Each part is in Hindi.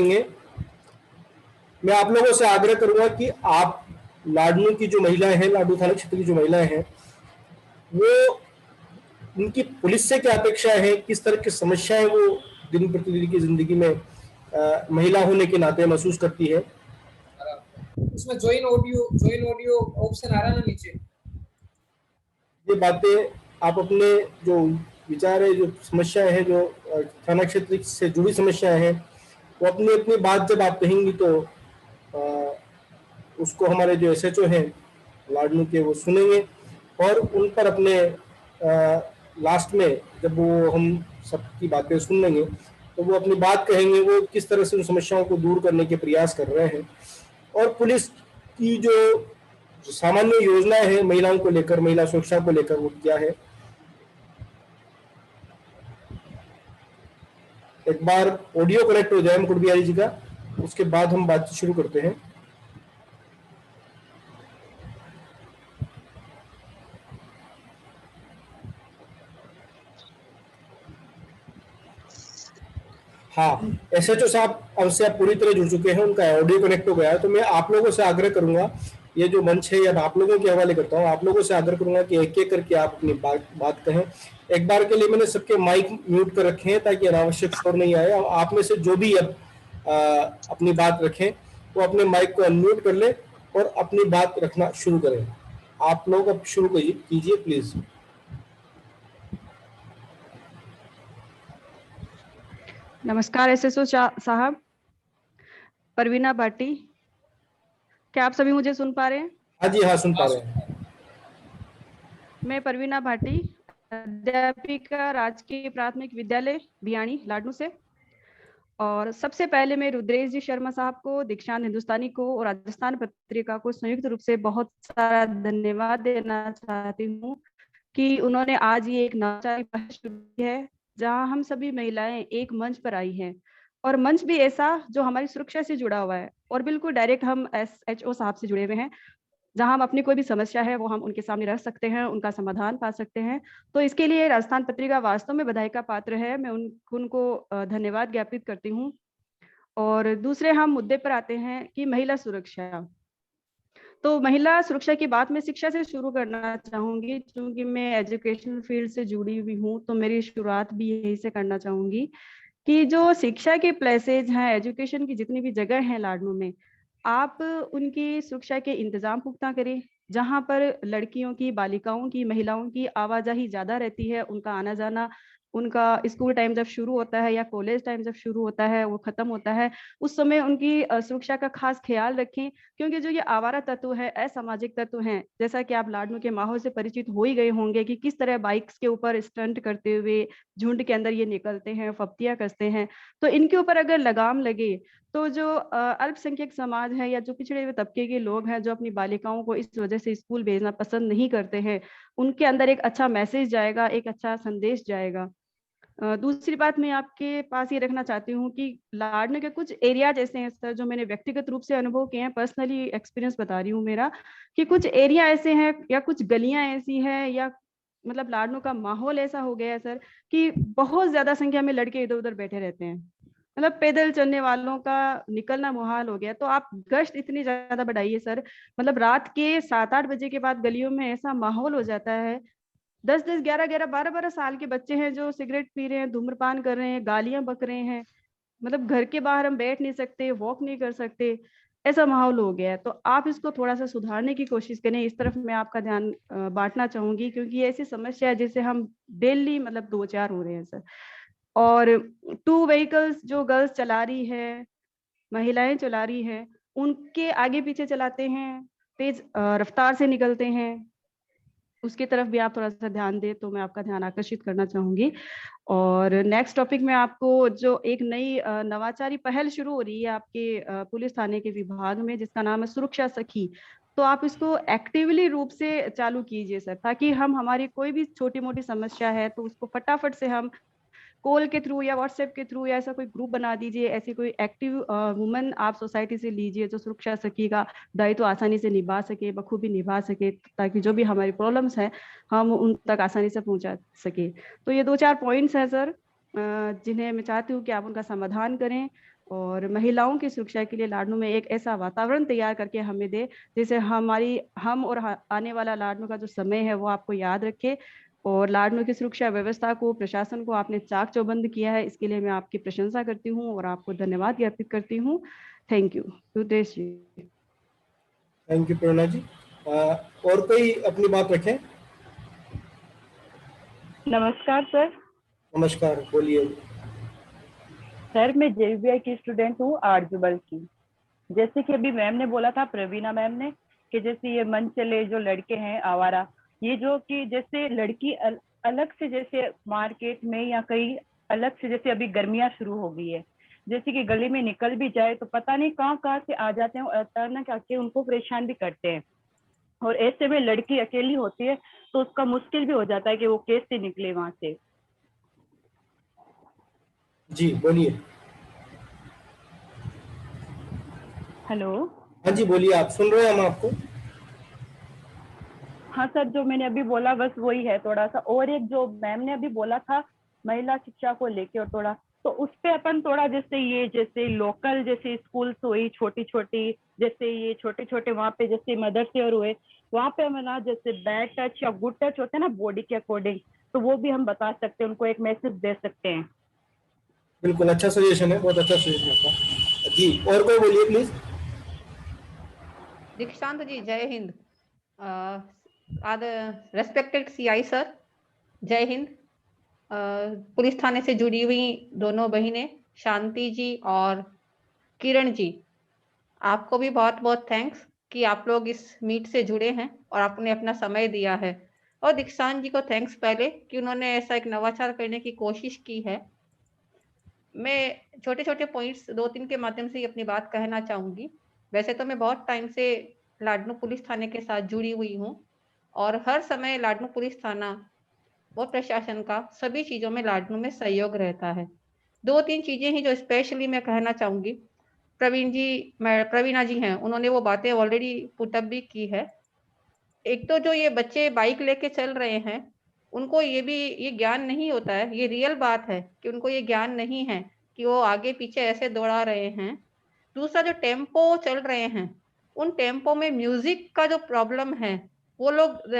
रखेंगे। मैं आप लोगों से आग्रह करूंगा कि आप लाडनू की जो महिलाएं हैं, लाडनू थाना क्षेत्र की जो महिलाएं हैं, वो उनकी पुलिस से क्या अपेक्षा है, किस तरह की समस्याएं वो दिन प्रतिदिन की जिंदगी में महिला होने के नाते महसूस करती है। उसमें ज्वाइन ऑडियो ऑप्शन आ रहा है ना नीचे, ये बातें आप अपने जो विचार है, जो समस्याएं हैं, जो थाना क्षेत्र से जुड़ी समस्याएं हैं, वो अपनी अपनी बात जब आप कहेंगी तो उसको हमारे जो एसएचओ हैं लाडनू के, वो सुनेंगे और उन पर अपने लास्ट में जब वो हम सबकी बातें सुन लेंगे तो वो अपनी बात कहेंगे, वो किस तरह से उन समस्याओं को दूर करने के प्रयास कर रहे हैं और पुलिस की जो सामान्य योजनाएं हैं महिलाओं को लेकर, महिला सुरक्षा को लेकर, वो क्या है। एक बार ऑडियो कनेक्ट हो जाए मुकुट बिहारी जी का, उसके बाद हम बातचीत शुरू करते हैं। हाँ, एसएचओ साहब हमसे आप पूरी तरह जुड़ चुके हैं, उनका ऑडियो कनेक्ट हो गया है। तो मैं आप लोगों से आग्रह करूंगा, ये जो मंच है या आप लोगों के हवाले करता हूँ, आप लोगों से आग्रह करूंगा कि एक एक करके आप अपनी बात कहें। एक बार के लिए मैंने सबके माइक म्यूट कर रखे हैं ताकि अनावश्यक शोर नहीं आए। आप में से जो भी अब अपनी बात रखें वो अपने माइक को अनम्यूट कर ले और अपनी बात रखना शुरू करें। आप लोग अब शुरू कीजिए प्लीज। नमस्कार एसएचओ साहब, परवीना भाटी, क्या आप सभी मुझे सुन पा रहे हैं? हाँ जी, हाँ सुन पा रहे हैं। मैं परवीना भाटी, अध्यापिका राजकीय प्राथमिक विद्यालय भियाणी लाडनू से। और सबसे पहले मैं रुद्रेश जी शर्मा साहब को, दीक्षांत हिंदुस्तानी को और राजस्थान पत्रिका को संयुक्त रूप से बहुत सारा धन्यवाद देना चाहती हूँ कि उन्होंने आज ये एक नवाचारी पहल शुरू की है जहाँ हम सभी महिलाएं एक मंच पर आई हैं, और मंच भी ऐसा जो हमारी सुरक्षा से जुड़ा हुआ है और बिल्कुल डायरेक्ट हम एसएचओ साहब से जुड़े हुए हैं, जहां हम अपनी कोई भी समस्या है वो हम उनके सामने रख सकते हैं, उनका समाधान पा सकते हैं। तो इसके लिए राजस्थान पत्रिका वास्तव में बधाई का पात्र है। मैं उनको धन्यवाद ज्ञापित करती हूँ। और दूसरे हम मुद्दे पर आते हैं कि महिला सुरक्षा। तो महिला सुरक्षा की बात मैं शिक्षा से शुरू करना चाहूंगी, क्योंकि मैं एजुकेशन फील्ड से जुड़ी हुई हूँ, तो मेरी शुरुआत भी यहीं से करना चाहूंगी कि जो शिक्षा के प्लेसेज हैं, एजुकेशन की जितनी भी जगह हैं लाडनू में, आप उनकी सुरक्षा के इंतजाम पुख्ता करें, जहां पर लड़कियों की, बालिकाओं की, महिलाओं की आवाजाही ज्यादा रहती है, उनका आना जाना, उनका स्कूल टाइम जब शुरू होता है या कॉलेज टाइम जब शुरू होता है, वो खत्म होता है, उस समय उनकी सुरक्षा का खास ख्याल रखें। क्योंकि जो ये आवारा तत्व है, असामाजिक तत्व हैं, जैसा कि आप लाडनू के माहौल से परिचित हो ही गए होंगे कि किस तरह बाइक्स के ऊपर स्टंट करते हुए झुंड के अंदर ये निकलते हैं, फप्तियां कसते हैं। तो इनके ऊपर अगर लगाम लगे तो जो अल्पसंख्यक समाज है या जो पिछड़े हुए तबके के लोग हैं, जो अपनी बालिकाओं को इस वजह से स्कूल भेजना पसंद नहीं करते हैं, उनके अंदर एक अच्छा मैसेज जाएगा, एक अच्छा संदेश जाएगा। दूसरी बात मैं आपके पास ये रखना चाहती हूँ कि लाडनू के कुछ एरियाज ऐसे हैं सर, जो मैंने व्यक्तिगत रूप से अनुभव किए हैं, पर्सनली एक्सपीरियंस बता रही हूँ मेरा, कि कुछ एरिया ऐसे हैं या कुछ गलियां ऐसी हैं या मतलब लाडनू का माहौल ऐसा हो गया है सर कि बहुत ज्यादा संख्या में लड़के इधर उधर बैठे रहते हैं। मतलब पैदल चलने वालों का निकलना मुहाल हो गया। तो आप गश्त इतनी ज्यादा बढ़ाइए सर, मतलब रात के 7-8 बजे के बाद गलियों में ऐसा माहौल हो जाता है, 10-10, 11-11, 12-12 साल के बच्चे हैं जो सिगरेट पी रहे हैं, धूम्रपान कर रहे हैं, गालियां बक रहे हैं। मतलब घर के बाहर हम बैठ नहीं सकते, वॉक नहीं कर सकते, ऐसा माहौल हो गया है। तो आप इसको थोड़ा सा सुधारने की कोशिश करें, इस तरफ मैं आपका ध्यान बांटना चाहूंगी, क्योंकि ये ऐसी समस्या है जिसे हम डेली मतलब 2-4 हो रहे हैं सर। और 2 व्हीकल्स जो गर्ल्स चला रही है, महिलाएं चला रही है, उनके आगे पीछे चलाते हैं, तेज रफ्तार से निकलते हैं, उसकी तरफ भी आप थोड़ा सा ध्यान दें तो मैं आपका ध्यान आकर्षित करना चाहूंगी। और नेक्स्ट टॉपिक में आपको जो एक नई नवाचारी पहल शुरू हो रही है आपके पुलिस थाने के विभाग में, जिसका नाम है सुरक्षा सखी, तो आप इसको एक्टिवली रूप से चालू कीजिए सर, ताकि हम हमारी कोई भी छोटी मोटी समस्या है तो उसको फटाफट से हम कॉल के थ्रू या व्हाट्सएप के थ्रू या ऐसा कोई ग्रुप बना दीजिए, ऐसी कोई एक्टिव वुमन आप सोसाइटी से लीजिए जो सुरक्षा सखी का दायित्व आसानी से निभा सके, बखूबी निभा सके, ताकि जो भी हमारी प्रॉब्लम्स हैं हम उन तक आसानी से पहुंचा सके। तो ये 2-4 पॉइंट्स हैं सर, जिन्हें मैं चाहती हूँ कि आप उनका समाधान करें और महिलाओं की सुरक्षा के लिए लाडनू में एक ऐसा वातावरण तैयार करके हमें दे जिससे हम और आने वाला लाडनू का जो समय है वो आपको याद रखे। और लाडनू की सुरक्षा व्यवस्था को, प्रशासन को आपने चाक चौबंद किया है, इसके लिए मैं आपकी प्रशंसा करती हूँ और आपको धन्यवाद ज्ञापित करती हूँ। Thank you Rudresh ji. Thank you Prerna ji. और कोई अपनी बात रखें? नमस्कार सर। नमस्कार, बोलिए। सर मैं जेवीआई की स्टूडेंट हूँ आरजुबल की। जैसे कि अभी मैम ने बोला था, प्रवीणा मैम ने, कि जैसे ये मन चले जो लड़के हैं आवारा, ये जो कि जैसे लड़की अलग से जैसे मार्केट में या कहीं अलग से, जैसे अभी गर्मियां शुरू हो गई है, जैसे कि गली में निकल भी जाए तो पता नहीं कहाँ कहाँ से आ जाते हैं, अचानक आके उनको परेशान भी करते हैं। और ऐसे में लड़की अकेली होती है तो उसका मुश्किल भी हो जाता है कि वो कैसे निकले वहां से। जी बोलिए। हेलो। हाँ जी बोलिए, आप सुन रहे हैं हम आपको। हाँ सर, जो मैंने अभी बोला बस वही है थोड़ा सा। और एक जो मैम ने अभी बोला था महिला शिक्षा को लेके, और थोड़ा तो उस पे अपन थोड़ा जैसे लोकल जैसे स्कूल्स हुई छोटी छोटी, जैसे ये छोटे छोटे वहाँ पे जैसे मदरसे और हुए, वहाँ पे हम ना जैसे बैड टच या गुड टच होते हैं ना बॉडी के अकॉर्डिंग, तो वो भी हम बता सकते हैं, उनको एक मैसेज दे सकते हैं। बिल्कुल, अच्छा सजेशन है, बहुत अच्छा सजेशन है आपका जी। और कोई बोलिए प्लीज। दीक्षांत जी जय हिंद। आद रेस्पेक्टेड सीआई सर, जय हिंद। पुलिस थाने से जुड़ी हुई दोनों बहनें शांति जी और किरण जी, आपको भी बहुत बहुत थैंक्स कि आप लोग इस मीट से जुड़े हैं और आपने अपना समय दिया है। और दीक्षांत जी को थैंक्स पहले कि उन्होंने ऐसा एक नवाचार करने की कोशिश की है। मैं छोटे छोटे पॉइंट्स 2-3 के माध्यम से ही अपनी बात कहना चाहूंगी। वैसे तो मैं बहुत टाइम से लाडनू पुलिस थाने के साथ जुड़ी हुई हूँ और हर समय लाडनू पुलिस थाना और प्रशासन का सभी चीजों में लाडनू में सहयोग रहता है। 2-3 चीजें ही जो स्पेशली मैं कहना चाहूंगी। प्रवीणा जी हैं, उन्होंने वो बातें ऑलरेडी पुटअप भी की है। एक तो जो ये बच्चे बाइक लेके चल रहे हैं, उनको ये ज्ञान नहीं होता है, ये रियल बात है कि उनको ये ज्ञान नहीं है कि वो आगे पीछे ऐसे दौड़ा रहे हैं। दूसरा, जो टेम्पो चल रहे हैं, उन टेम्पो में म्यूजिक का जो प्रॉब्लम है, वो लोग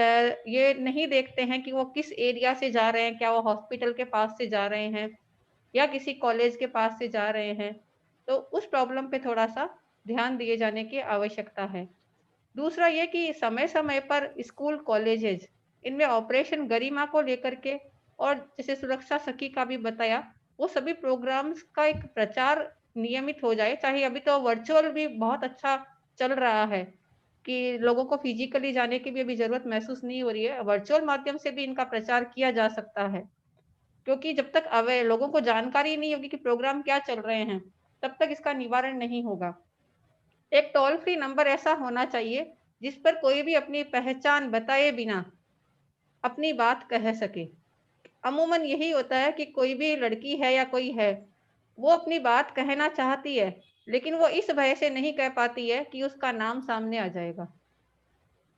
ये नहीं देखते हैं कि वो किस एरिया से जा रहे हैं, क्या वो हॉस्पिटल के पास से जा रहे हैं या किसी कॉलेज के पास से जा रहे हैं। तो उस प्रॉब्लम पे थोड़ा सा ध्यान दिए जाने की आवश्यकता है। दूसरा ये कि समय समय पर स्कूल कॉलेजेस इनमें ऑपरेशन गरिमा को लेकर के, और जैसे सुरक्षा सखी का भी बताया, वो सभी प्रोग्राम्स का एक प्रचार नियमित हो जाए। चाहे अभी तो वर्चुअल भी बहुत अच्छा चल रहा है कि लोगों को फिजिकली जाने की भी अभी जरूरत महसूस नहीं हो रही है, वर्चुअल माध्यम से भी इनका प्रचार किया जा सकता है। क्योंकि जब तक लोगों को जानकारी नहीं होगी कि प्रोग्राम क्या चल रहे हैं, तब तक इसका निवारण नहीं होगा। एक टोल फ्री नंबर ऐसा होना चाहिए जिस पर कोई भी अपनी पहचान बताए बिना अपनी बात कह सके। अमूमन यही होता है कि कोई भी लड़की है या कोई है, वो अपनी बात कहना चाहती है, लेकिन वो इस भय से नहीं कह पाती है कि उसका नाम सामने आ जाएगा।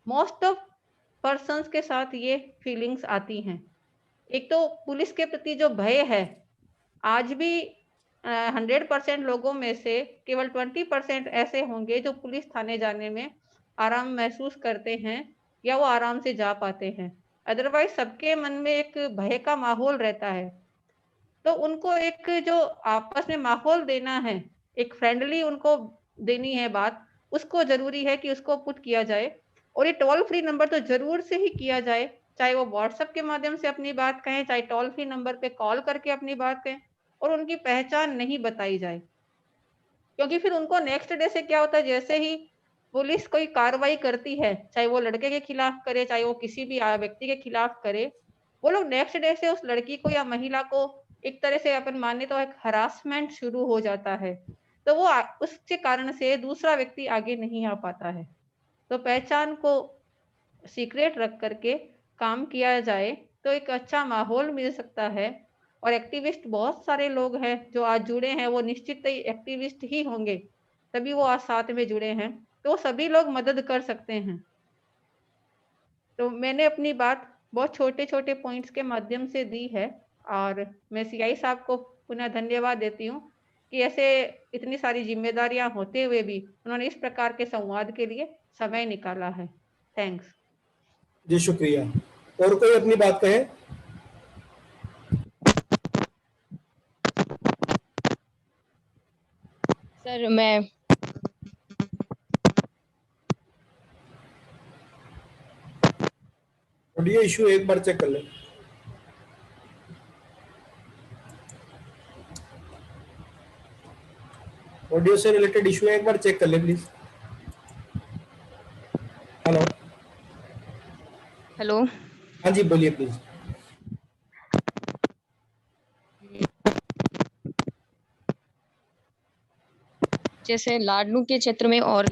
मोस्ट ऑफ पर्सन्स के साथ ये फीलिंग्स आती हैं। एक तो पुलिस के प्रति जो भय है, आज भी 100% लोगों में से केवल 20% ऐसे होंगे जो पुलिस थाने जाने में आराम महसूस करते हैं या वो आराम से जा पाते हैं। अदरवाइज सबके मन में एक भय का माहौल रहता है। तो उनको एक जो आपस में माहौल देना है, एक फ्रेंडली उनको देनी है बात, उसको जरूरी है कि उसको पुट किया जाए। और ये टोल फ्री नंबर तो जरूर से ही किया जाए, चाहे वो व्हाट्सएप के माध्यम से अपनी बात कहें, चाहे टोल फ्री नंबर पे कॉल करके अपनी बात कहें, और उनकी पहचान नहीं बताई जाए। क्योंकि फिर उनको नेक्स्ट डे से क्या होता है, जैसे ही पुलिस कोई कार्रवाई करती है, चाहे वो लड़के के खिलाफ करे, चाहे वो किसी भी व्यक्ति के खिलाफ करे, वो लोग नेक्स्ट डे से उस लड़की को या महिला को एक तरह से अपन माने तो एक हरासमेंट शुरू हो जाता है। तो वो उसके कारण से दूसरा व्यक्ति आगे नहीं आ पाता है। तो पहचान को सीक्रेट रख करके काम किया जाए तो एक अच्छा माहौल मिल सकता है। और एक्टिविस्ट बहुत सारे लोग हैं जो आज जुड़े हैं, वो निश्चित ही एक्टिविस्ट ही होंगे, तभी वो आज साथ में जुड़े हैं, तो सभी लोग मदद कर सकते हैं। तो मैंने अपनी बात बहुत छोटे छोटे पॉइंट्स के माध्यम से दी है, और मैं सीआई साहब को पुनः धन्यवाद देती हूँ कि ऐसे इतनी सारी जिम्मेदारियां होते हुए भी उन्होंने इस प्रकार के संवाद के लिए समय निकाला है। थैंक्स। जी शुक्रिया। और कोई अपनी बात कहे? सर मैं ऑडियो इशू एक बार चेक कर लें। ऑडियो से रिलेटेड इशू है, एक बार चेक कर लें प्लीज। हेलो। हेलो। हाँ जी बोलिए प्लीज। जैसे लाडनू के क्षेत्र में और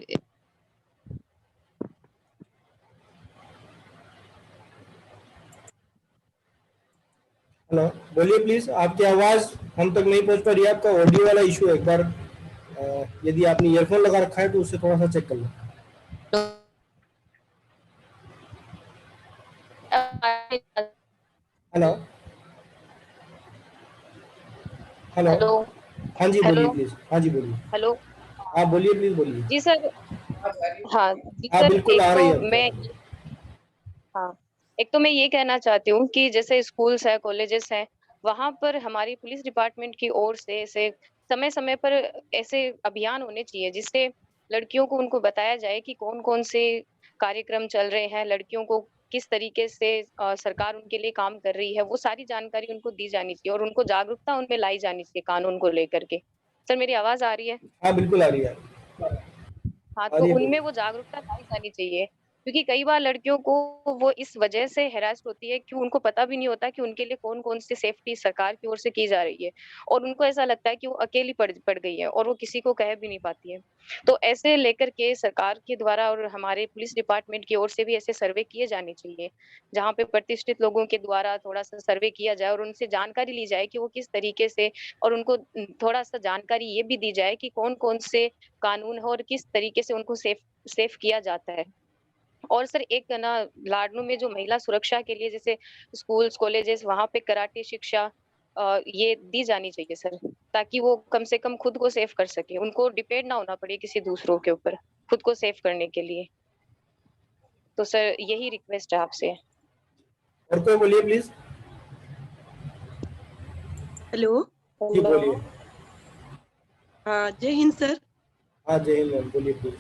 हेलो बोलिए प्लीज, आपकी आवाज हम तक नहीं पहुंच पा रही है, आपका ऑडियो वाला इशू है। एक बार यदि आपने ईयरफोन लगा रखा है तो उससे थोड़ा सा चेक कर लो। हेलो। हेलो। हेलो। हाँ जी बोलिए हेलो। प्लीज। हाँ जी बोलिए। हेलो। हाँ बोलिए प्लीज बोलिए। जी सर। आवाज आ रही है? हाँ जी हाँ सर, बिल्कुल एक आ रही है तो आपकी मैं आवाज। हाँ एक तो मैं ये कहना चाहती हूँ कि जैसे स्कूल्स है, कॉलेजेस हैं, वहां पर हमारी पुलिस डिपार्टमेंट की ओर से ऐसे समय समय पर ऐसे अभियान होने चाहिए जिससे लड़कियों को उनको बताया जाए कि कौन कौन से कार्यक्रम चल रहे हैं, लड़कियों को किस तरीके से सरकार उनके लिए काम कर रही है, वो सारी जानकारी उनको दी जानी चाहिए और उनको जागरूकता उनमें लाई जानी चाहिए कानून को लेकर के। सर मेरी आवाज आ रही है? हाँ बिल्कुल आ रही है। हाँ, आ तो रही है उनमें बोलिए। वो जागरूकता लाई जानी चाहिए, क्योंकि कई बार लड़कियों को वो इस वजह से हैरेस होती है कि उनको पता भी नहीं होता कि उनके लिए कौन-कौन सी सेफ्टी सरकार की ओर से की जा रही है और उनको ऐसा लगता है कि वो अकेली पड़ गई है और वो किसी को कह भी नहीं पाती है। तो ऐसे लेकर के सरकार के द्वारा और हमारे पुलिस डिपार्टमेंट की ओर से भी ऐसे सर्वे किए जाने चाहिए, जहाँ पे प्रतिष्ठित लोगों के द्वारा थोड़ा-सा सर्वे किया जाए और उनसे जानकारी ली जाए कि वो किस तरीके से और उनको थोड़ा-सा जानकारी ये भी दी जाए कि कौन-कौन से कानून है और किस तरीके से उनको सेफ सेफ किया जाता है। और सर एक ना लाडनू में जो महिला सुरक्षा के लिए जैसे स्कूल्स, कॉलेजेस वहाँ पे कराटे शिक्षा ये दी जानी चाहिए सर, ताकि वो कम से कम खुद को सेफ कर सकें। उनको डिपेंड ना होना पड़े किसी दूसरों के ऊपर, खुद को सेफ करने के लिए। तो सर यही रिक्वेस्ट है आपसे। और कोई बोलिए प्लीज। हेलो। जी बोलिए। हाँ, जय हिंद सर। हाँ जय हिंद मैम, बोलिए प्लीज।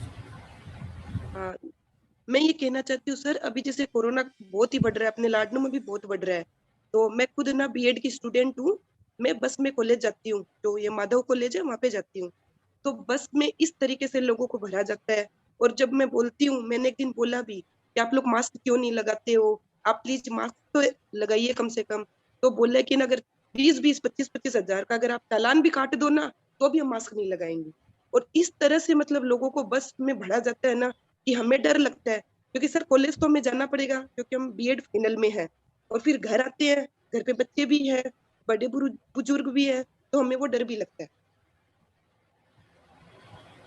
हाँ, मैं ये कहना चाहती हूँ सर, अभी जैसे कोरोना बहुत ही बढ़ रहा है, अपने लाडनू में भी बहुत बढ़ रहा है, तो मैं खुद ना बीएड की स्टूडेंट हूँ। मैं बस में कॉलेज जाती हूँ, तो ये माधव कॉलेज है, वहाँ पे जाती हूँ। तो बस में इस तरीके से लोगों को भरा जाता है, और जब मैं बोलती हूँ, मैंने एक दिन बोला भी कि आप लोग मास्क क्यों नहीं लगाते हो, आप प्लीज मास्क तो लगाइए कम से कम। तो बोले कि ना अगर 20-20, 25-25 हजार का अगर आप चालान भी काट दो ना, तो भी हम मास्क नहीं लगाएंगे। और इस तरह से मतलब लोगों को बस में भरा जाता है ना, कि हमें डर लगता है, क्योंकि सर कॉलेज तो हमें जाना पड़ेगा क्योंकि हम बीएड फाइनल में है, और फिर घर आते हैं, घर पे बच्चे भी हैं, बड़े बुजुर्ग भी है, तो हमें वो डर भी लगता है।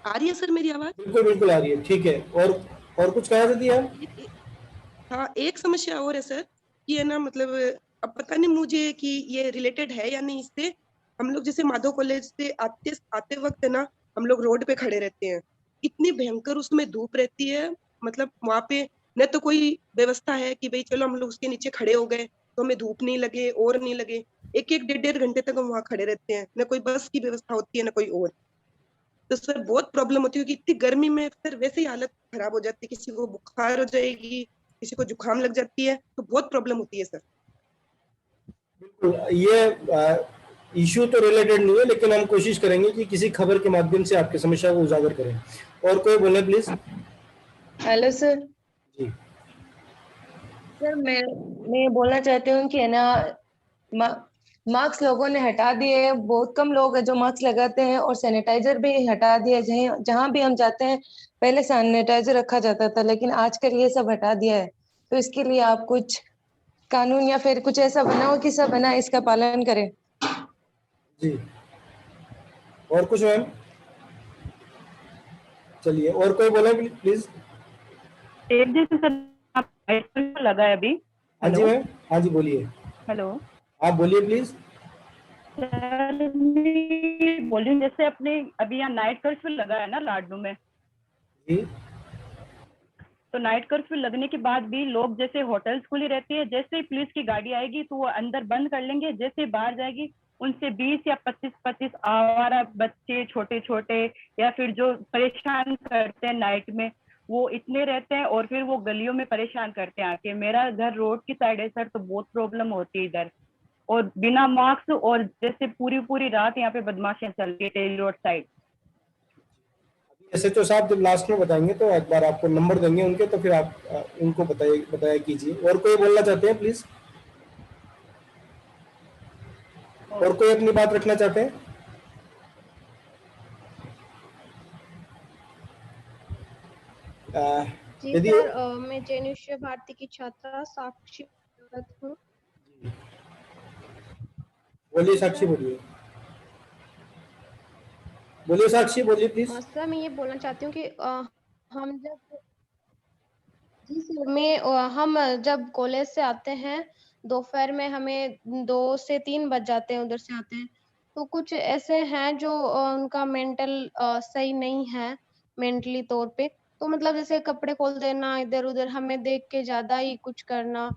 आ रही है सर मेरी आवाज? बिल्कुल बिल्कुल आ रही है, ठीक है। और कुछ कहना चाहती है हाँ आप? हाँ, एक समस्या और है सर, कि है ना मतलब, अब पता नहीं मुझे कि ये रिलेटेड है या नहीं इससे। हम लोग जैसे माधव कॉलेज से आते आते वक्त है ना, हम लोग रोड पे खड़े रहते हैं, इतनी भयंकर उसमें धूप रहती है, मतलब वहां पे न तो कोई व्यवस्था है कि भाई चलो हम लोग उसके नीचे खड़े हो गए तो हमें धूप नहीं लगे और नहीं लगे। एक एक 1.5 घंटे तक हम वहां खड़े रहते हैं, न कोई बस की व्यवस्था होती है न कोई और। तो सर बहुत प्रॉब्लम होती है, क्योंकि इतनी गर्मी में सर वैसे ही हालत खराब हो जाती है, किसी को बुखार हो जाएगी, किसी को जुकाम लग जाती है, तो बहुत प्रॉब्लम होती है सर। बिल्कुल, ये इश्यू तो रिलेटेड नहीं है, लेकिन हम कोशिश करेंगे कि किसी खबर के माध्यम से आपकी समस्या को उजागर करें। और कोई बोले प्लीज। Hello sir. जी सर मैं बोलना चाहती हूँ कि है ना, मास्क लोगों ने हटा दिए हैं, बहुत कम लोग हैं जो मास्क लगाते हैं, और सैनिटाइजर भी हटा दिया है। जहाँ जहाँ भी हम जाते हैं पहले सैनिटाइजर रखा जाता था, लेकिन आजकल ये सब हटा दिया है। तो इसके लिए आप कुछ कानून या फिर कुछ ऐसा बनाओ कि सब है ना इसका पालन करें। जी। और कुछ मैम? चलिए, और कोई बोले प्लीज। एक जैसे सर आप लगा है अभी। हाँ जी हेलो। मैम। हाँ जी बोलिए। हेलो। आप बोलिए प्लीज। सर मैं बोल रही हूँ, जैसे अपने अभी यहाँ नाइट कर्फ्यू लगा है ना लाडनू में, जी तो नाइट कर्फ्यू लगने के बाद भी लोग, जैसे होटल्स खुली रहती है, जैसे ही पुलिस की गाड़ी आएगी तो वो अंदर बंद कर लेंगे, जैसे ही बाहर जाएगी उनसे 20 या 25 आवारा बच्चे छोटे छोटे या फिर जो परेशान करते हैं नाइट में, वो इतने रहते हैं और फिर वो गलियों में परेशान करते हैं आके। मेरा घर रोड की साइड है सर, तो बहुत प्रॉब्लम होती है इधर, और बिना मास्क, और जैसे पूरी पूरी रात यहाँ पे बदमाशियां चल रही है टेल रोड साइड। एसएचओ साहब जब लास्ट में बताएंगे तो एक बार आपको नंबर देंगे उनके, तो फिर आप उनको बताया कीजिए। और कोई बोलना चाहते हैं प्लीज? और कोई अपनी बात रखना चाहते हैं? जी यदि सर, मैं जैन विश्व भारती की छात्रा साक्षी हूँ। बोलिए साक्षी, बोलिए बोलिए साक्षी, बोलिए प्लीज। सर मैं ये बोलना चाहती हूँ कि हम जब जी सर मैं हम जब कॉलेज से आते हैं दोपहर में, हमें 2 से 3 बज जाते हैं उधर से आते हैं, तो कुछ ऐसे हैं जो उनका मेंटल सही नहीं है मेंटली तौर पे, तो मतलब जैसे कपड़े खोल देना इधर उधर, हमें देख के ज्यादा ही कुछ करना।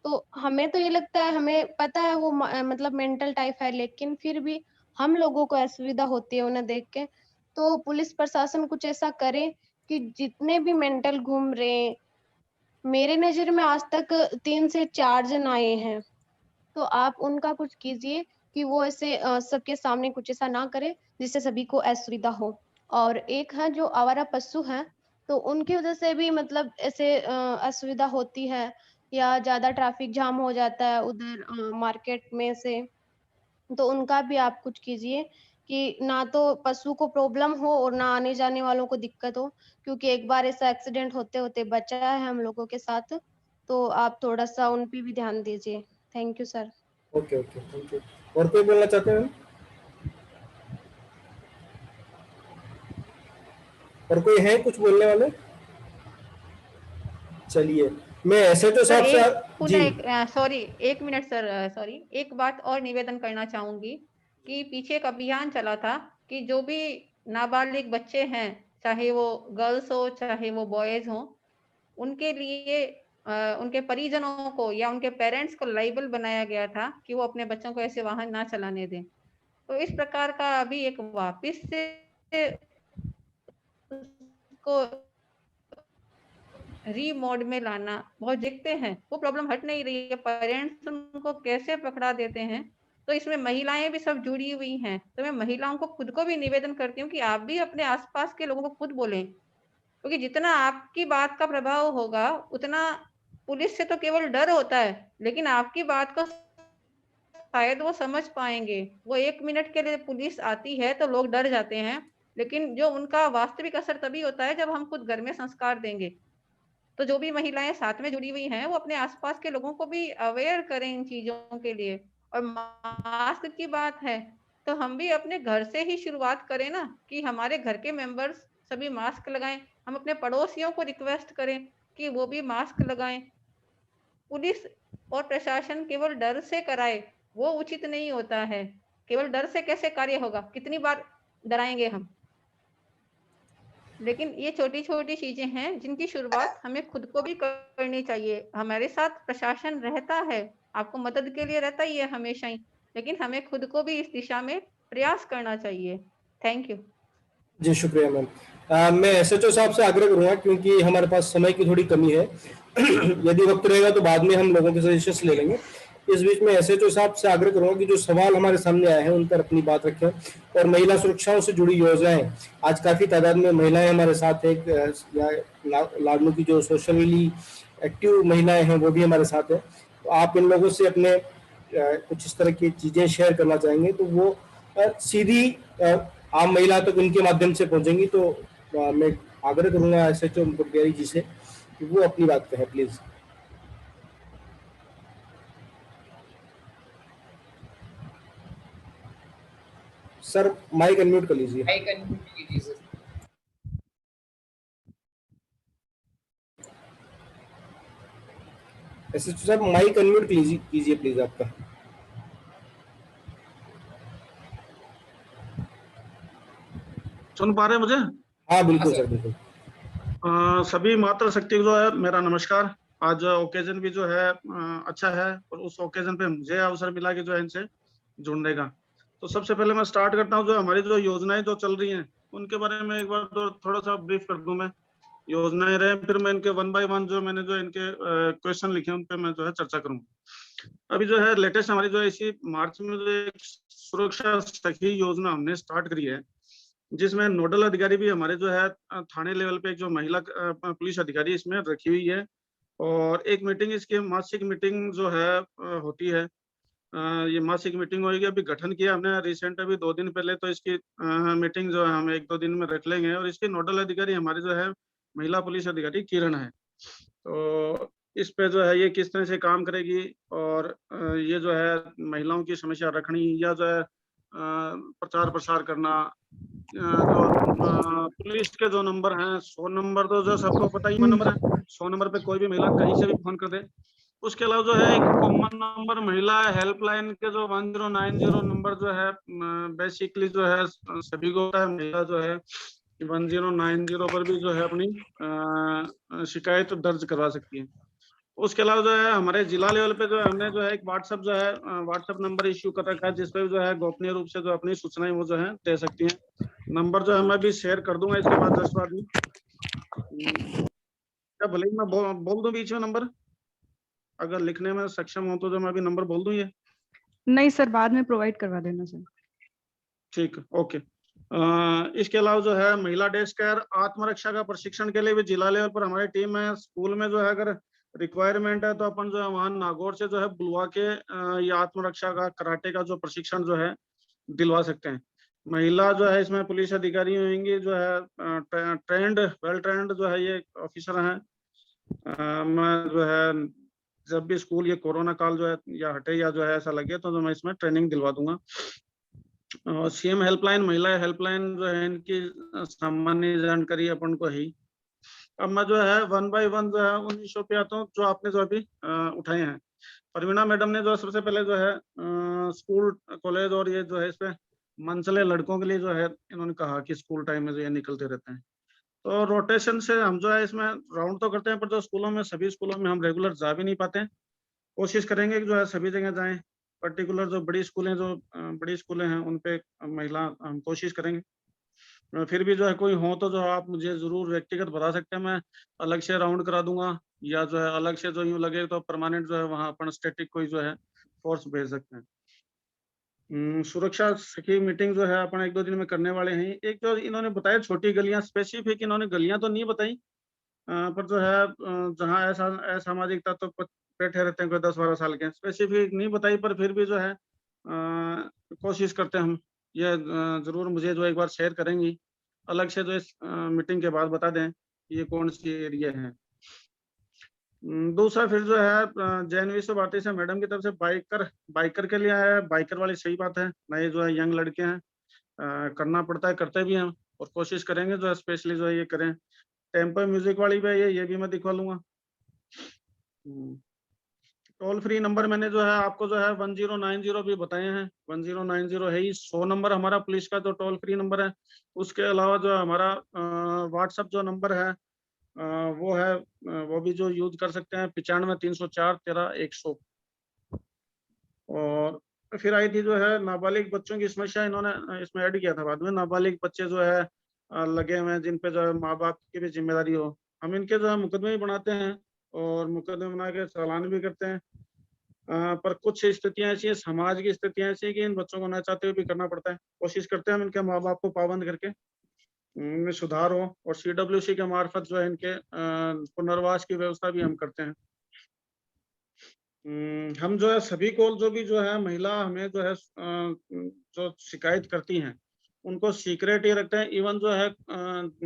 तो हमें तो ये लगता है, हमें पता है वो मतलब मेंटल टाइप है, लेकिन फिर भी हम लोगों को असुविधा होती है उन्हें देख के। तो पुलिस प्रशासन कुछ ऐसा करे कि जितने भी मेंटल घूम रहे हैं, मेरे नज़र में आज तक 3 से 4 जन आए हैं, तो आप उनका कुछ कीजिए कि वो ऐसे सबके सामने कुछ ऐसा ना करे जिससे सभी को असुविधा हो। और एक है जो आवारा पशु हैं, तो उनकी वजह से भी मतलब ऐसे असुविधा होती है, या ज़्यादा ट्रैफिक जाम हो जाता है उधर मार्केट में से, तो उनका भी आप कुछ कीजिए कि ना तो पशु को प्रॉब्लम हो और ना आने जाने वालों को दिक्कत हो, क्योंकि एक बार ऐसा एक्सीडेंट होते होते बचा है हम लोगों के साथ, तो आप थोड़ा सा उन पे भी ध्यान दीजिए। Thank you sir. Okay okay, thank you. और कोई बोलना चाहते हैं? और कोई है कुछ बोलने वाले? चलिए मैं एसएचओ सर साहब से एक जी पुनः एक सॉरी 1 मिनट सर, सॉरी एक बात और निवेदन करना चाहूंगी कि पीछे एक अभियान चला था कि जो भी नाबालिग बच्चे हैं, चाहे वो गर्ल्स हो चाहे वो बॉयज हो, उनके लिए उनके परिजनों को या उनके पेरेंट्स को लाइबल बनाया गया था कि वो अपने बच्चों को ऐसे वाहन ना चलाने दें। तो इस प्रकार का अभी एक वापस से उसको रीमोड में लाना बहुत देखते हैं, वो प्रॉब्लम हट नहीं रही है, पेरेंट्स उनको कैसे पकड़ा देते हैं। तो इसमें महिलाएं भी सब जुड़ी हुई हैं, तो मैं महिलाओं को खुद को भी निवेदन करती हूँ कि आप भी अपने आसपास के लोगों को खुद बोलें, क्योंकि जितना आपकी बात का प्रभाव होगा उतना पुलिस से तो केवल डर होता है, लेकिन आपकी बात को शायद वो समझ पाएंगे। वो 1 मिनट के लिए पुलिस आती है तो लोग डर जाते हैं, लेकिन जो उनका वास्तविक असर तभी होता है जब हम खुद घर में संस्कार देंगे। तो जो भी महिलाएं साथ में जुड़ी हुई हैं, वो अपने आसपास के लोगों को भी अवेयर करें इन चीजों के लिए। और मास्क की बात है, तो हम भी अपने घर से ही शुरुआत करें ना, कि हमारे घर के मेंबर्स सभी मास्क लगाएं। हम अपने पड़ोसियों को रिक्वेस्ट करें कि वो भी मास्क लगाएं। पुलिस और प्रशासन केवल डर से कराए वो उचित नहीं होता है। केवल डर से कैसे कार्य होगा, कितनी बार डराएंगे हम। लेकिन ये छोटी छोटी चीजें हैं जिनकी शुरुआत हमें खुद को भी करनी चाहिए। हमारे साथ प्रशासन रहता है, आपको मदद के लिए रहता ही है हमेशा ही, लेकिन हमें खुद को भी इस दिशा में प्रयास करना चाहिए। Thank you. जी शुक्रिया मैम। मैं एसएचओ साहब से आग्रह करूंगा, क्योंकि हमारे पास समय की थोड़ी कमी है यदि वक्त रहेगा तो बाद में हम लोगों के सजेशंस ले लेंगे। इस बीच में एसएचओ साहब से आग्रह करूंगा कि जो सवाल हमारे सामने आए हैं उन पर अपनी बात रखें, और महिला सुरक्षाओं से जुड़ी योजनाएं, आज काफी तादाद में महिलाएं हमारे साथ है, लाडनू की जो सोशली एक्टिव महिलाएं हैं वो भी हमारे साथ है। तो आप इन लोगों से अपने कुछ इस तरह की चीजें शेयर करना चाहेंगे तो वो सीधी आम महिला तक उनके माध्यम से पहुंचेंगी। तो मैं आग्रह करूंगा एसएचओ मुखबिरी जी से कि वो अपनी बात कहें प्लीज। सर माइक अनम्यूट कर लीजिए। माइक अनम्यूट कीजिए सर। एसएचओ साहब माइक अनम्यूट कीजिए प्लीज आपका। सुन पा रहे हैं मुझे? हाँ बिल्कुल हाँ, सर सर। बिल्कुल। सभी मातृशक्ति को जो है मेरा नमस्कार। आज ओकेजन भी जो है अच्छा है, और उस ओकेजन पे मुझे अवसर मिला कि जो है इनसे जुड़ने का। तो सबसे पहले मैं स्टार्ट करता हूँ, जो हमारी जो योजनाएं जो चल रही हैं उनके बारे में एक बार तो थोड़ा सा ब्रीफ कर दूं मैं। योजनाएं रहे, फिर मैं इनके 1 बाय 1 जो मैंने जो इनके क्वेश्चन लिखे उन पे मैं जो है चर्चा करूंगा। अभी जो है लेटेस्ट हमारी जो है इसी मार्च में जो एक सुरक्षा सखी योजना हमने स्टार्ट करी है, जिसमें नोडल अधिकारी भी हमारे जो है थाने लेवल पे एक जो महिला पुलिस अधिकारी इसमें रखी हुई है, और एक मीटिंग इसकी मासिक मीटिंग जो है होती है। ये मासिक मीटिंग होगी, अभी गठन किया हमने रिसेंट अभी 2 दिन पहले, तो इसकी मीटिंग जो है हम 1-2 दिन में रख लेंगे। और इसकी नोडल अधिकारी हमारी जो है महिला पुलिस अधिकारी किरण है। तो इस पे जो है ये किस तरह से काम करेगी, और ये जो है महिलाओं की समस्या रखनी या जो है प्रचार प्रसार करना, जो पुलिस के जो नंबर हैं 100 नंबर तो जो सबको पता ही नंबर है, 100 नंबर पे कोई भी महिला कहीं से भी फोन कर दे। उसके अलावा जो है एक कॉमन नंबर महिला हेल्पलाइन के जो 1090 नंबर जो है बेसिकली जो है सभी को होता है। महिला जो है 1090 पर भी जो है अपनी शिकायत दर्ज करवा सकती है। उसके अलावा जो है हमारे जिला लेवल पे जो है हमने जो है एक व्हाट्सएप जो है व्हाट्सएप नंबर इश्यू कर रखा है, जिसपे जो है गोपनीय रूप से जो अपनी सूचनाएं वो जो है दे सकती हैं। नंबर जो है मैं भी शेयर कर दूंगा इसके बाद 10 बाद में। क्या भले ही मैं बोल दूं बीच में नंबर, अगर लिखने में सक्षम हो तो जो मैं अभी नंबर बोल दूं ये? नहीं सर, बाद में प्रोवाइड करवा देना सर। ठीक, ओके। इसके अलावा जो है महिला डेस्क केयर आत्मरक्षा का प्रशिक्षण के लिए भी जिला लेवल पर हमारी टीम है। स्कूल में जो है अगर रिक्वायरमेंट है तो अपन जो है वहाँ नागौर से जो है बुलवा के ये आत्मरक्षा का कराटे का जो प्रशिक्षण जो है दिलवा सकते हैं। महिला जो है इसमें पुलिस अधिकारी होंगी, जो है ट्रेंड वेल ट्रेंड जो है ये ऑफिसर हैं। मैं जो है जब भी स्कूल ये कोरोना काल जो है या हटे या जो है ऐसा लगे तो मैं इसमें ट्रेनिंग दिलवा दूंगा। सीएम हेल्पलाइन महिला हेल्पलाइन जो है इनकी सामान्य जानकारी अपन को ही। अब मैं जो है 1 बाय 1 जो है उन विषयों पे आता हूँ जो आपने जो अभी उठाए हैं। परवीना मैडम ने जो सबसे पहले जो है स्कूल कॉलेज और ये जो है इस पे मनचले लड़कों के लिए जो है इन्होंने कहा कि स्कूल टाइम में जो ये निकलते रहते हैं, तो रोटेशन से हम जो है इसमें राउंड तो करते हैं, पर जो स्कूलों में सभी स्कूलों में हम रेगुलर जा भी नहीं पाते हैं। कोशिश करेंगे कि जो है सभी जगह जाएं। पर्टिकुलर जो बड़ी स्कूलें हैं उन पे महिला हम कोशिश करेंगे। फिर भी जो है कोई हो तो जो आप मुझे जरूर व्यक्तिगत बता सकते हैं, मैं अलग से राउंड करा दूंगा, या जो है अलग से जो यूं लगे तो परमानेंट जो है वहाँ अपन स्टैटिक कोई जो है फोर्स भेज सकते हैं। सुरक्षा सखी मीटिंग जो है अपन 1-2 दिन में करने वाले हैं। एक जो इन्होंने बताया छोटी गलियां, स्पेसिफिक इन्होंने गलियां तो नहीं बताई, पर जो है जहाँ ऐसा असामाजिक तत्व बैठे रहते हैं कोई 10-12 साल के, स्पेसिफिक नहीं बताई, पर फिर भी जो है कोशिश करते हैं हम। ये जरूर मुझे जो एक बार शेयर करेंगी अलग से, जो इस मीटिंग के बाद बता दें ये कौन सी एरिया है। दूसरा फिर जो है जैन विश्व भारती से मैडम की तरफ से बाइकर के लिए आया है। बाइकर वाली सही बात है, नए जो है यंग लड़के हैं, करना पड़ता है, करते भी हैं, और कोशिश करेंगे जो है स्पेशली जो है ये करें। टेम्पो म्यूजिक वाली पे ये भी मैं दिखवा लूंगा। टोल फ्री नंबर मैंने जो है आपको जो है 1090 भी बताए हैं। 1090 है ही 100 नंबर हमारा पुलिस का जो टोल फ्री नंबर है। उसके अलावा जो हमारा व्हाट्सएप जो नंबर है वो है वो भी जो यूज कर सकते हैं 95-304-13-100। और फिर आई थी जो है नाबालिग बच्चों की समस्या, इन्होंने इसमें ऐड किया था बाद में। नाबालिग बच्चे जो है लगे हुए हैं जिन पे जो है माँ बाप की भी जिम्मेदारी हो, हम इनके जो है मुकदमे भी बनाते हैं और मुकदमे बना के चालान भी करते हैं। पर कुछ स्थितियां ऐसी हैं, समाज की स्थितियां ऐसी हैं कि इन बच्चों को न चाहते हुए भी करना पड़ता है। कोशिश करते हैं हम इनके माँ बाप को पाबंद करके इनमें सुधार हो, और CWC के मार्फत जो है इनके पुनर्वास की व्यवस्था भी हम करते हैं। हम जो है सभी को जो भी जो है महिला हमें जो है जो शिकायत करती हैं उनको सीक्रेट ही रखते हैं। इवन जो है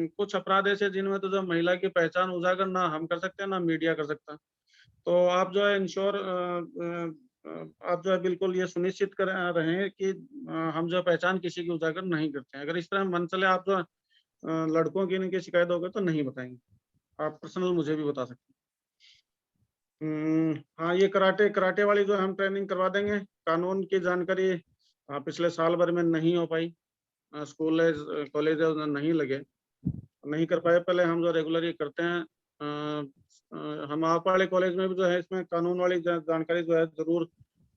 कुछ अपराध ऐसे जिनमें तो जो महिला की पहचान उजागर ना हम कर सकते हैं ना मीडिया कर सकता। तो आप जो है इंश्योर आप जो है बिल्कुल ये सुनिश्चित कर रहे हैं कि हम जो पहचान किसी की उजागर नहीं करते हैं। अगर इस तरह मन चले आप जो लड़कों की इनकी शिकायत हो गई तो नहीं बताएंगे, आप पर्सनल मुझे भी बता सकते हैं। हाँ, ये कराटे वाली जो हम ट्रेनिंग करवा देंगे। कानून की जानकारी पिछले साल भर में नहीं हो पाई, स्कूल कॉलेज नहीं लगे, नहीं कर पाए। पहले हम जो रेगुलरली करते हैं, हम आप वाले कॉलेज में भी जो है इसमें कानून वाली जानकारी जो है जरूर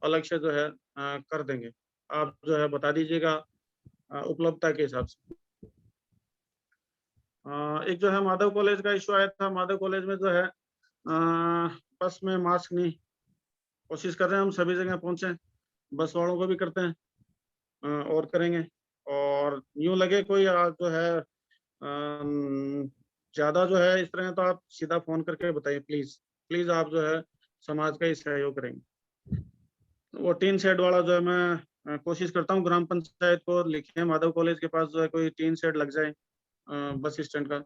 अलग से जो है कर देंगे। आप जो है बता दीजिएगा उपलब्धता के हिसाब से। एक जो है माधव कॉलेज का इशू आया था। माधव कॉलेज में जो है बस में मास्क नहीं, कोशिश कर रहे हैं हम सभी जगह पहुंचे, बस वालों को भी करते हैं और करेंगे। और यूं लगे कोई जो है ज्यादा जो है इस तरह, तो आप सीधा फोन करके बताइए प्लीज। प्लीज आप जो है समाज का ही सहयोग करेंगे। वो टीन शेड वाला जो है मैं कोशिश करता हूँ ग्राम पंचायत को लिखे, माधव कॉलेज के पास जो है कोई टीन शेड लग जाए बस स्टैंड का,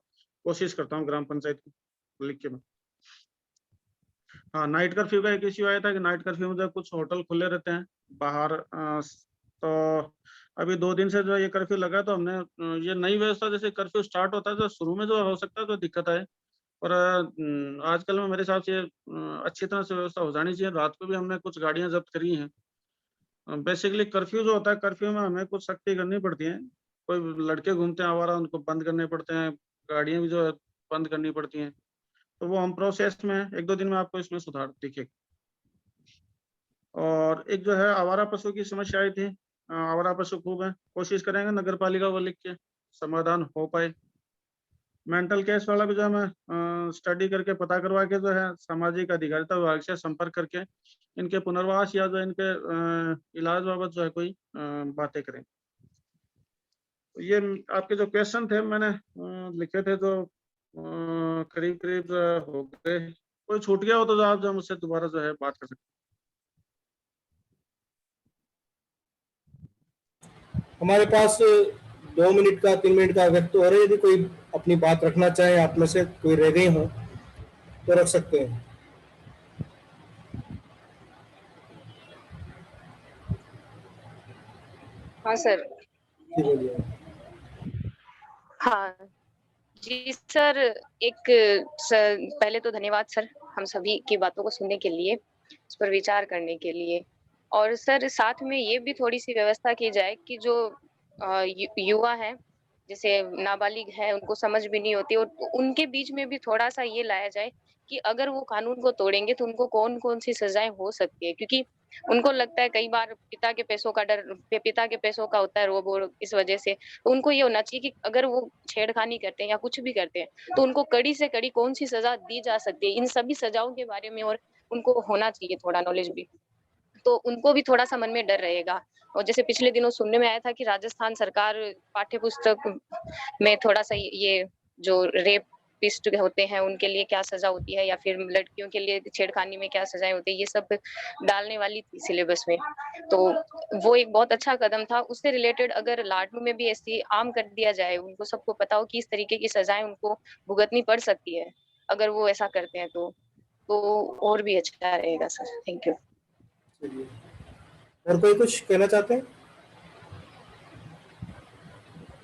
कोशिश करता हूँ ग्राम पंचायत को लिख के मैं। हाँ, नाइट कर्फ्यू का एक इश्यू आया था कि नाइट कर्फ्यू में जो कुछ होटल खुले रहते हैं बाहर, तो अभी 2 दिन से जो ये कर्फ्यू लगा, तो हमने ये नई व्यवस्था, जैसे कर्फ्यू स्टार्ट होता है तो शुरू में जो हो सकता है तो दिक्कत आए, पर आजकल में मेरे हिसाब से अच्छी तरह से व्यवस्था हो जानी चाहिए। रात को भी हमने कुछ गाड़ियां जब्त करी हैं। बेसिकली कर्फ्यू जो होता है, कर्फ्यू में हमें कुछ सख्ती करनी पड़ती है। कोई लड़के घूमते हैं आवारा, उनको बंद करने पड़ते हैं, गाड़ियां भी जो है बंद करनी पड़ती हैं, तो वो हम प्रोसेस में 1-2 दिन में आपको इसमें सुधार दिखेगा। और एक जो है आवारा पशु की समस्या आई थी, आवारा पशु खूब है, कोशिश करेंगे नगर पालिका को लिख के समाधान हो पाए। मेंटल केस वाला भी जो है मैं स्टडी करके पता करवा के जो है सामाजिक अधिकारिता विभाग से संपर्क करके इनके पुनर्वास या जो इनके इलाज बाबत जो है कोई बातें करें। तो ये आपके जो क्वेश्चन थे मैंने लिखे थे, तो करीब करीब हो गए। कोई छूट गया हो तो आप जो मुझसे दोबारा जो है बात कर सकते हैं। हमारे पास 2 मिनट का 3 मिनट का वक्त और है, यदि कोई अपनी बात रखना चाहे, आप में से कोई रह गए हो तो रख सकते हैं। हाँ सर। जी बोलिए। हाँ जी सर, पहले तो धन्यवाद सर हम सभी की बातों को सुनने के लिए, इस पर विचार करने के लिए। और सर साथ में ये भी थोड़ी सी व्यवस्था की जाए कि जो युवा है, जैसे नाबालिग है, उनको समझ भी नहीं होती, और उनके बीच में भी थोड़ा सा ये लाया जाए कि अगर वो कानून को तोड़ेंगे तो उनको कौन कौन सी सजाएं हो सकती है। क्योंकि उनको लगता है कई बार पिता के पैसों का डर, पिता के पैसों का होता है रोब, इस वजह से तो उनको ये होना चाहिए कि अगर वो छेड़खानी करते हैं या कुछ भी करते हैं तो उनको कड़ी से कड़ी कौन सी सजा दी जा सकती है, इन सभी सजाओं के बारे में और उनको होना चाहिए थोड़ा नॉलेज भी, तो उनको भी थोड़ा सा मन में डर रहेगा। और जैसे पिछले दिनों सुनने में आया था कि राजस्थान सरकार पाठ्य पुस्तक में थोड़ा सा ये जो रेपिस्ट होते हैं उनके लिए क्या सजा होती है, या फिर लड़कियों के लिए छेड़खानी में क्या सजाएं होती है, ये सब डालने वाली थी सिलेबस में। तो वो एक बहुत अच्छा कदम था। उससे रिलेटेड अगर लाडनू में भी ऐसी आम कर दिया जाए, उनको सबको पता हो कि इस तरीके की सजाएं उनको भुगतनी पड़ सकती है अगर वो ऐसा करते हैं, तो और भी अच्छा रहेगा सर। Thank you. और कोई कुछ कहना चाहते हैं?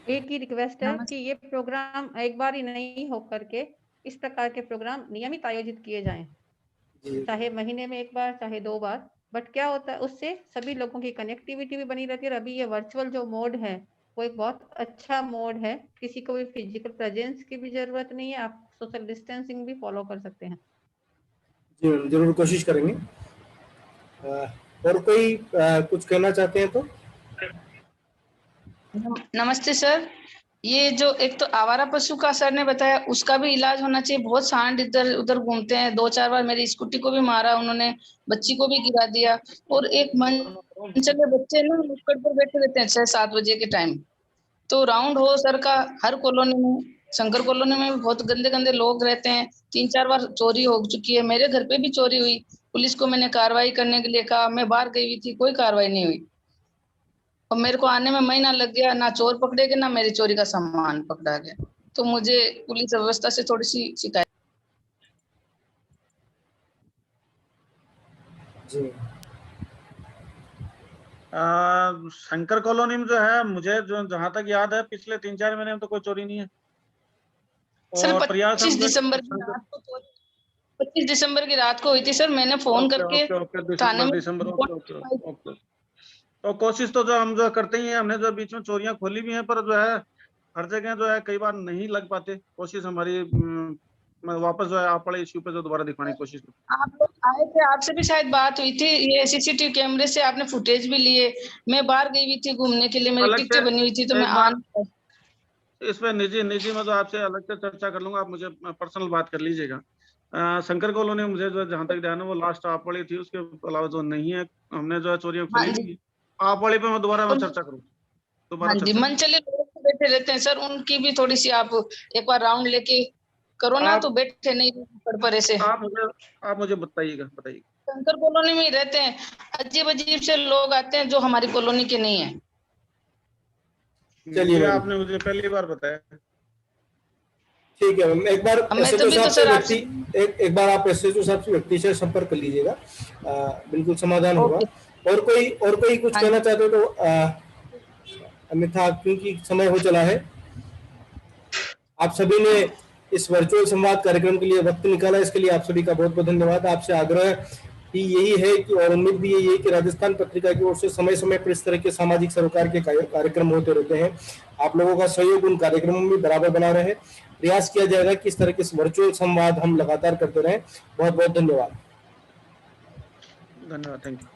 एक ही रिक्वेस्ट है कि ये प्रोग्राम एक बार ही नहीं हो करके इस प्रकार के प्रोग्राम नियमित आयोजित किए जाएं, चाहे महीने में 1 बार, चाहे 2 बार। बट क्या होता है, उससे सभी लोगों की कनेक्टिविटी भी बनी रहती है। और अभी ये वर्चुअल जो मोड है वो एक बहुत अच्छा मोड है, किसी को भी फिजिकल प्रेजेंस की भी जरूरत नहीं है, आप सोशल डिस्टेंसिंग भी फॉलो कर सकते हैं। जी जरूर कोशिश करेंगे। और कोई कुछ कहना चाहते हैं तो? नमस्ते सर, ये जो एक तो आवारा पशु का सर ने बताया, उसका भी इलाज होना चाहिए। बहुत सांड इधर उधर घूमते हैं, 2-4 बार मेरी स्कूटी को भी मारा उन्होंने, बच्ची को भी गिरा दिया। और एक मनचले बच्चे ना नुक्कड़ पर बैठे रहते हैं 6-7 बजे के टाइम। तो राउंड हो सर का हर कॉलोनी में, शंकर कॉलोनी में भी बहुत गंदे गंदे लोग रहते हैं। 3-4 बार चोरी हो चुकी है, मेरे घर पे भी चोरी हुई। पुलिस को मैंने कार्रवाई करने के लिए कहा, मैं बाहर गई हुई थी, कोई कार्रवाई नहीं हुई। और मेरे को आने में महीना लग गया, ना चोर पकड़े गए ना मेरी चोरी का सामान पकड़ा गया। तो मुझे पुलिस व्यवस्था से थोड़ी सी शिकायत। जी शंकर कॉलोनी में जो है, मुझे जो जहां तक याद है पिछले 3-4 महीने में तो कोई चोरी नहीं है। सर 25 दिसंबर की रात को हुई थी सर। मैंने फोन करके थाने में, तो कोशिश तो जो हम जो करते ही हैं, हमने जो बीच में चोरियां खोली भी हैं, पर जो है हर जगह जो है कई बार नहीं लग पाते। कोशिश हमारी मैं वापस जो है आप वाले इश्यू पे जो दोबारा दिखाने की कोशिश करूँ। आप लोग आए थे, आपसे भी शायद बात हुई थी, ये सीसीटीवी कैमरे से आपने फुटेज भी लिए। मैं बाहर गई हुई थी घूमने के लिए, मेरी अलग टिकटें से बनी हुई थी तो मैं एक आ बार इस पे निजी में तो आपसे अलग से चर्चा कर लूंगा, आप मुझे पर्सनल बात कर लीजिएगा। शंकर कॉलोनी मुझे जो जहां तक ध्यान है वो लास्ट आप वाली थी, उसके अलावा जो नहीं है हमने जो है चोरियां हाँ खोली जी। नहीं। आप वाली पे मैं दोबारा चर्चा करूँ, दोबारा हाँ जी, चर्चा मनचले लोग तो बैठे रहते हैं सर, उनकी भी थोड़ी सी आप एक बार राउंड लेके करो ना, तो बैठे नहीं पड़े से। आप मुझे बताइएगा। शंकर कॉलोनी में ही रहते हैं, अजीब अजीब से लोग आते हैं जो हमारी कॉलोनी के नहीं है। चलिए ये मैम। आपने मुझे पहली बार बताया। ठीक है मैम, एक बार मैं एसएचओ तभी तो साहब से सर व्यक्ति एक बार आप एसएचओ साहब से व्यक्ति से संपर्क कर लीजिएगा, बिल्कुल समाधान होगा। और कोई कुछ कहना चाहते हो तो अन्यथा क्योंकि समय हो चला है, आप सभी ने इस वर्चुअल संवाद कार्यक्रम के लिए वक्त निकाला, इसके लिए आप सभी का बहुत बहुत धन्यवाद। आपसे आग्रह भी यही है कि और उम्मीद भी यही है कि राजस्थान पत्रिका की ओर से समय समय पर इस तरह के सामाजिक सरोकार के कार्यक्रम होते रहते हैं। आप लोगों का सहयोग उन कार्यक्रमों में बराबर बना रहे। प्रयास किया जाएगा कि इस तरह के वर्चुअल संवाद हम लगातार करते रहें। बहुत बहुत धन्यवाद। धन्यवाद, थैंक यू।